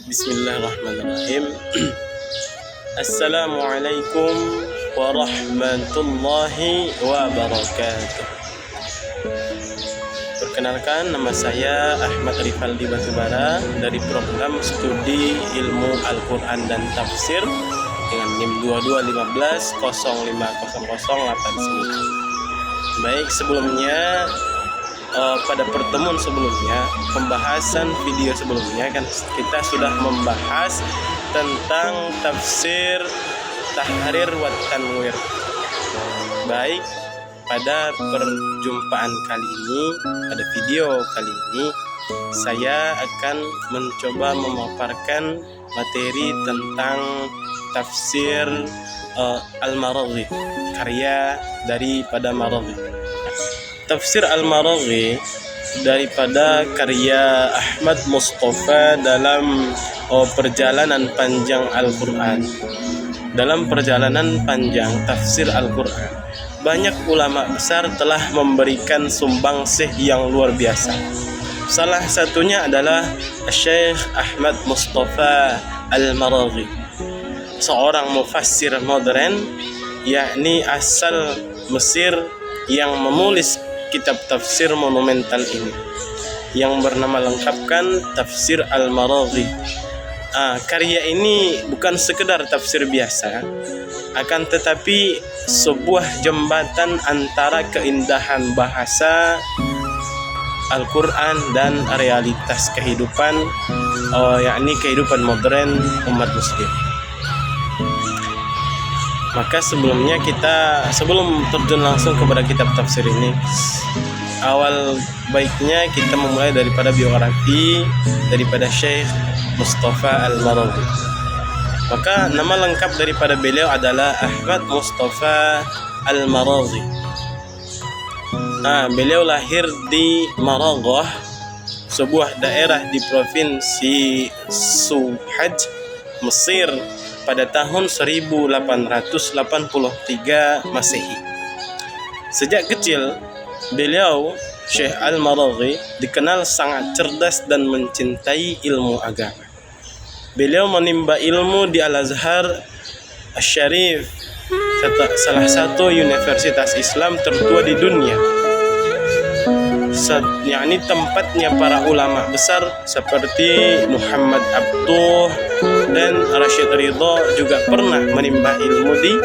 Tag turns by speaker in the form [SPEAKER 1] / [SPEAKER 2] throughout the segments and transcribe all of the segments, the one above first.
[SPEAKER 1] Bismillahirrahmanirrahim. Assalamualaikum warahmatullahi wabarakatuh. Perkenalkan, nama saya Ahmad Rifaldi Batubara dari program studi ilmu Al-Quran dan Tafsir dengan NIM 2215050089. Baik, sebelumnya pada pertemuan sebelumnya, pembahasan video sebelumnya kan kita sudah membahas tentang tafsir tahrir wa tanwir. Baik, pada perjumpaan kali ini, pada video kali ini, saya akan mencoba memaparkan materi tentang tafsir Al-Maraghi, karya daripada Maraghi. Tafsir Al-Maraghi daripada karya Ahmad Mustafa dalam perjalanan panjang Al-Quran. Dalam perjalanan panjang tafsir Al-Quran, banyak ulama besar telah memberikan sumbangsih yang luar biasa. Salah satunya adalah Syekh Ahmad Mustafa Al-Maraghi, seorang mufassir modern, yakni asal Mesir, yang menulis kitab tafsir monumental ini yang bernama lengkapkan Tafsir Al-Maraghi. Karya ini bukan sekedar tafsir biasa, akan tetapi sebuah jembatan antara keindahan bahasa Al-Quran dan realitas kehidupan, yakni kehidupan modern umat muslim. Maka sebelum terjun langsung kepada kitab tafsir ini, awal baiknya kita memulai daripada biografi daripada Syekh Mustafa Al-Maraghi. Maka nama lengkap daripada beliau adalah Ahmad Mustafa Al-Maraghi. Beliau lahir di Maraghah, sebuah daerah di provinsi Suhaj, Mesir, pada tahun 1883 Masehi. Sejak kecil, beliau Syekh Al-Maraghi dikenal sangat cerdas dan mencintai ilmu agama. Beliau menimba ilmu di Al-Azhar Asy-Syarif, salah satu universitas Islam tertua di dunia, yakni tempatnya para ulama besar seperti Muhammad Abduh dan Rashid Ridha juga pernah menimba ilmu di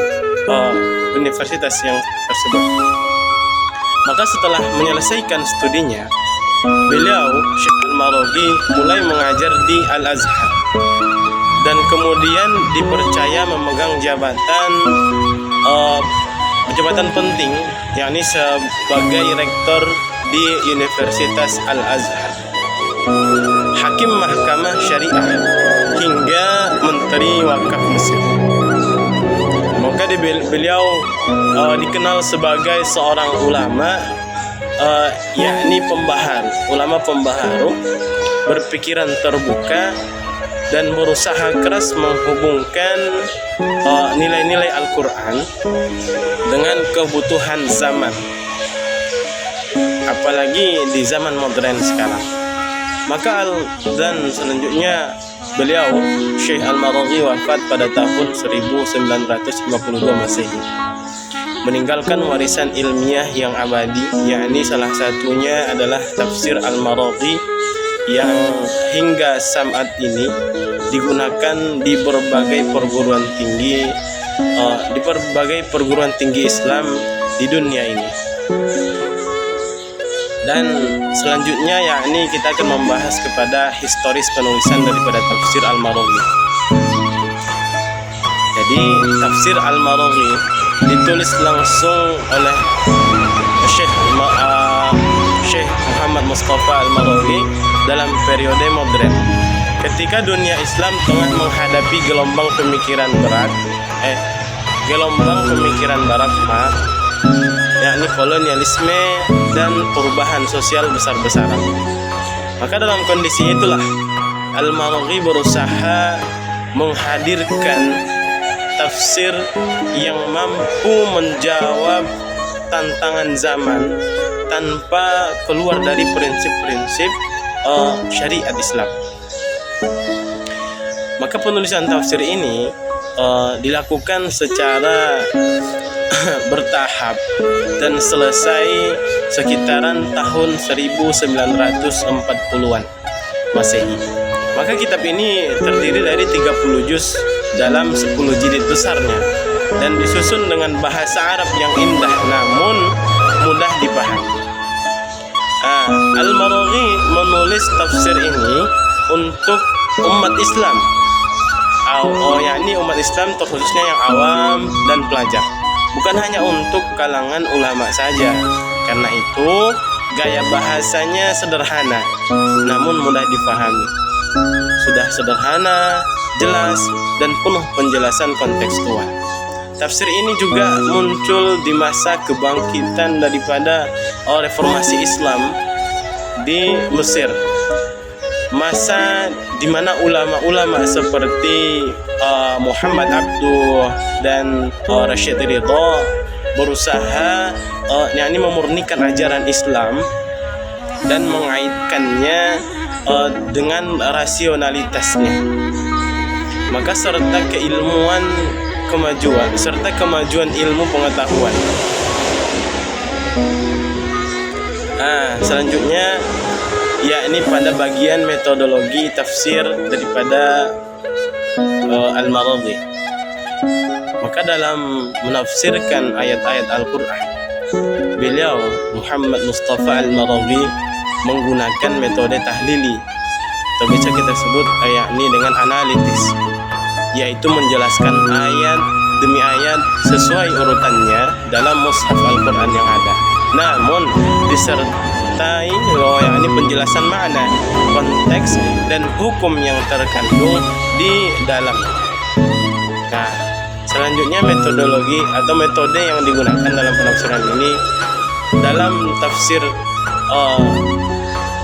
[SPEAKER 1] universitas yang tersebut. Maka setelah menyelesaikan studinya, beliau Syekh Al-Maraghi mulai mengajar di Al-Azhar dan kemudian dipercaya memegang jabatan penting, yakni sebagai rektor di Universitas Al-Azhar, hakim mahkamah syariah, hingga menteri wakaf Mesir. Maka beliau dikenal sebagai seorang ulama, yakni ulama pembaharu, berpikiran terbuka dan berusaha keras menghubungkan nilai-nilai Al-Quran dengan kebutuhan zaman, apalagi di zaman modern sekarang. Maka dan selanjutnya beliau Syekh Al-Maraghi wafat pada tahun 1952 Masehi, meninggalkan warisan ilmiah yang abadi, yakni salah satunya adalah Tafsir Al-Maraghi yang hingga saat ini digunakan di berbagai perguruan tinggi Islam di dunia ini. Dan selanjutnya yakni kita akan membahas kepada historis penulisan daripada Tafsir Al-Maraghi. Jadi Tafsir Al-Maraghi ditulis langsung oleh Syekh Muhammad Mustafa Al-Maraghi dalam periode modern, ketika dunia Islam tengah menghadapi gelombang pemikiran barat, yakni kolonialisme dan perubahan sosial besar-besaran. Maka dalam kondisi itulah Al-Maraghi berusaha menghadirkan tafsir yang mampu menjawab tantangan zaman tanpa keluar dari prinsip-prinsip syariat Islam. Maka penulisan tafsir ini dilakukan secara bertahap dan selesai sekitaran tahun 1940-an Masehi. Maka kitab ini terdiri dari 30 juz dalam 10 jilid besarnya dan disusun dengan bahasa Arab yang indah namun mudah dipahami. Al-Maraghi menulis tafsir ini untuk umat Islam, yakni umat Islam terkhususnya yang awam dan pelajar, bukan hanya untuk kalangan ulama saja. Karena itu gaya bahasanya sederhana namun mudah dipahami. Sudah sederhana, jelas, dan penuh penjelasan kontekstual. Tafsir ini juga muncul di masa kebangkitan daripada reformasi Islam di Mesir. Masa di mana ulama-ulama seperti Muhammad Abduh dan Rashid Ridha berusaha yakni memurnikan ajaran Islam dan mengaitkannya dengan rasionalitasnya. Maka serta kemajuan ilmu pengetahuan. Selanjutnya yakni pada bagian metodologi tafsir daripada Al-Maraghi. Maka dalam menafsirkan ayat-ayat Al-Quran, beliau Muhammad Mustafa Al-Maraghi menggunakan metode tahlili atau bisa kita sebut yakni dengan analitis, yaitu menjelaskan ayat demi ayat sesuai urutannya dalam mushaf Al-Quran yang ada, namun disertai yakni penjelasan makna, konteks, dan hukum yang terkandung di dalam. Nah, selanjutnya metodologi atau metode yang digunakan dalam penafsiran ini dalam tafsir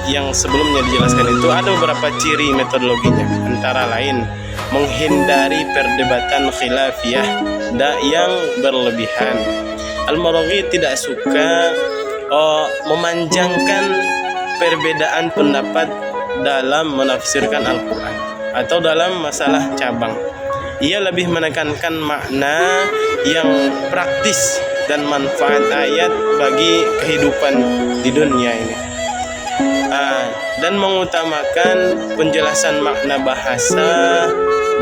[SPEAKER 1] yang sebelumnya dijelaskan itu ada beberapa ciri metodologinya, antara lain menghindari perdebatan khilafiyah yang berlebihan. Al-Maraghi tidak suka memanjangkan perbedaan pendapat dalam menafsirkan Al-Quran atau dalam masalah cabang. Ia lebih menekankan makna yang praktis dan manfaat ayat bagi kehidupan di dunia ini, dan mengutamakan penjelasan makna bahasa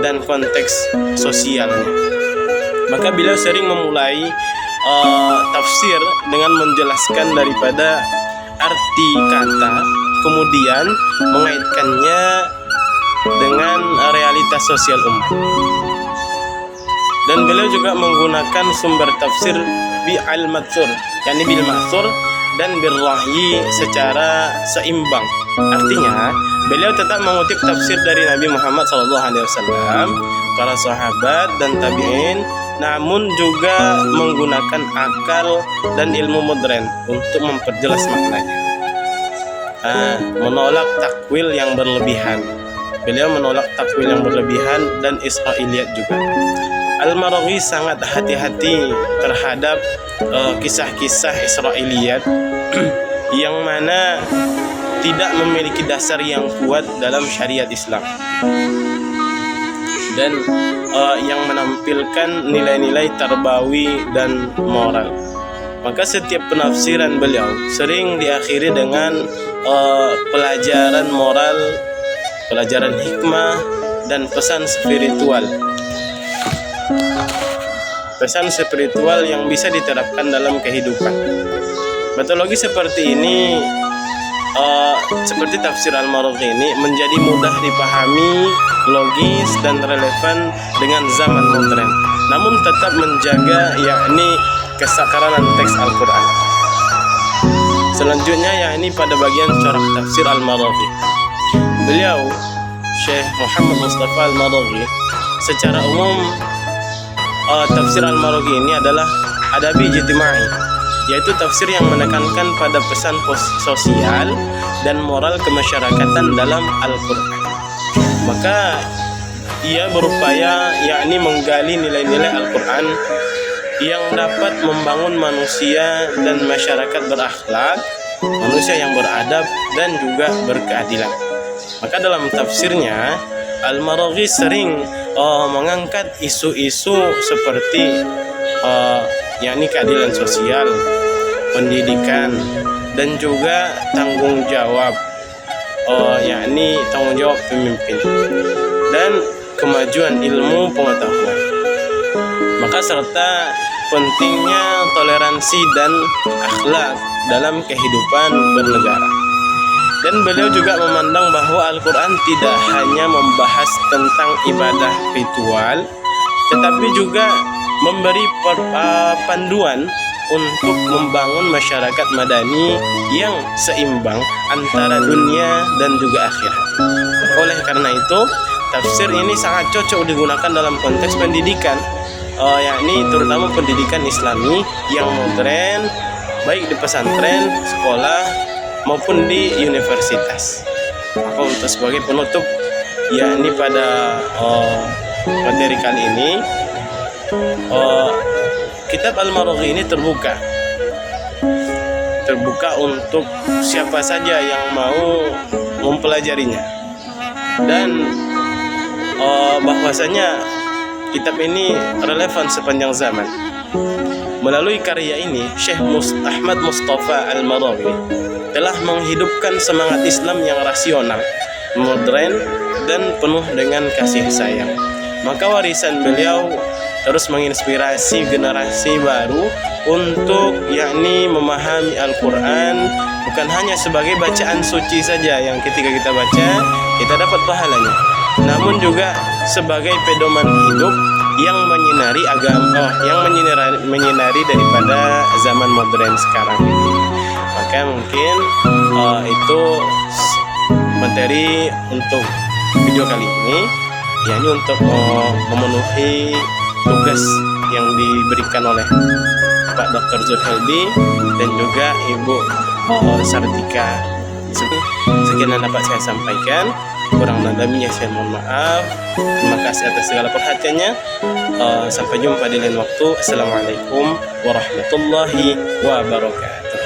[SPEAKER 1] dan konteks sosialnya. Maka beliau sering memulai tafsir dengan menjelaskan daripada arti kata, kemudian mengaitkannya dengan realitas sosial umat. Dan beliau juga menggunakan sumber tafsir bil-matsur, yakni bil-matsur dan bil-wahyi secara seimbang. Artinya, beliau tetap mengutip tafsir dari Nabi Muhammad SAW, para sahabat dan tabi'in, namun juga menggunakan akal dan ilmu modern untuk memperjelas maknanya. Menolak takwil yang berlebihan. Beliau menolak takwil yang berlebihan dan Israiliyat juga. Al-Maraghi sangat hati-hati terhadap kisah-kisah Israiliyat yang mana tidak memiliki dasar yang kuat dalam syariat Islam dan yang menampilkan nilai-nilai tarbawi dan moral. Maka setiap penafsiran beliau sering diakhiri dengan pelajaran moral, pelajaran hikmah, dan pesan spiritual. Pesan spiritual yang bisa diterapkan dalam kehidupan. Metodologi seperti ini, seperti tafsir Al-Maraghi ini, menjadi mudah dipahami, logis, dan relevan dengan zaman modern, namun tetap menjaga yakni kesakralan teks Al-Quran. Selanjutnya yakni pada bagian corak tafsir Al-Maraghi. Beliau Syekh Muhammad Mustafa Al-Maraghi secara umum tafsir Al-Maraghi ini adalah adabi ijtimai, yaitu tafsir yang menekankan pada pesan sosial dan moral kemasyarakatan dalam Al-Quran. Maka ia berupaya yakni menggali nilai-nilai Al-Quran yang dapat membangun manusia dan masyarakat berakhlak, manusia yang beradab dan juga berkeadilan. Maka dalam tafsirnya Al-Maraghi sering mengangkat isu-isu seperti yakni keadilan sosial, pendidikan, dan juga tanggung jawab, yakni tanggung jawab pemimpin dan kemajuan ilmu pengetahuan. Maka serta pentingnya toleransi dan akhlak dalam kehidupan bernegara. Dan beliau juga memandang bahwa Al-Quran tidak hanya membahas tentang ibadah ritual, tetapi juga memberi panduan untuk membangun masyarakat madani yang seimbang antara dunia dan juga akhirat. Oleh karena itu, tafsir ini sangat cocok digunakan dalam konteks pendidikan, yakni terutama pendidikan Islami yang modern, baik di pesantren, sekolah, maupun di universitas. Maka untuk sebagai penutup, yakni pada materi kali ini, kitab Al-Maraghi ini terbuka untuk siapa saja yang mau mempelajarinya, dan bahwasanya kitab ini relevan sepanjang zaman. Melalui karya ini, Syekh Ahmad Mustafa Al-Maraghi telah menghidupkan semangat Islam yang rasional, modern, dan penuh dengan kasih sayang. Maka warisan beliau terus menginspirasi generasi baru untuk yakni memahami Al-Quran bukan hanya sebagai bacaan suci saja yang ketika kita baca kita dapat pahalanya, namun juga sebagai pedoman hidup yang menyinari agama, yang menyinari daripada zaman modern sekarang ini. Maka mungkin itu materi untuk video kali ini, yakni untuk memenuhi tugas yang diberikan oleh Pak Dr. Zulhelbi dan juga Ibu Sartika. Sekian yang dapat saya sampaikan, kurang lebihnya saya mohon maaf. Terima kasih atas segala perhatiannya. Sampai jumpa di lain waktu. Assalamualaikum warahmatullahi wabarakatuh.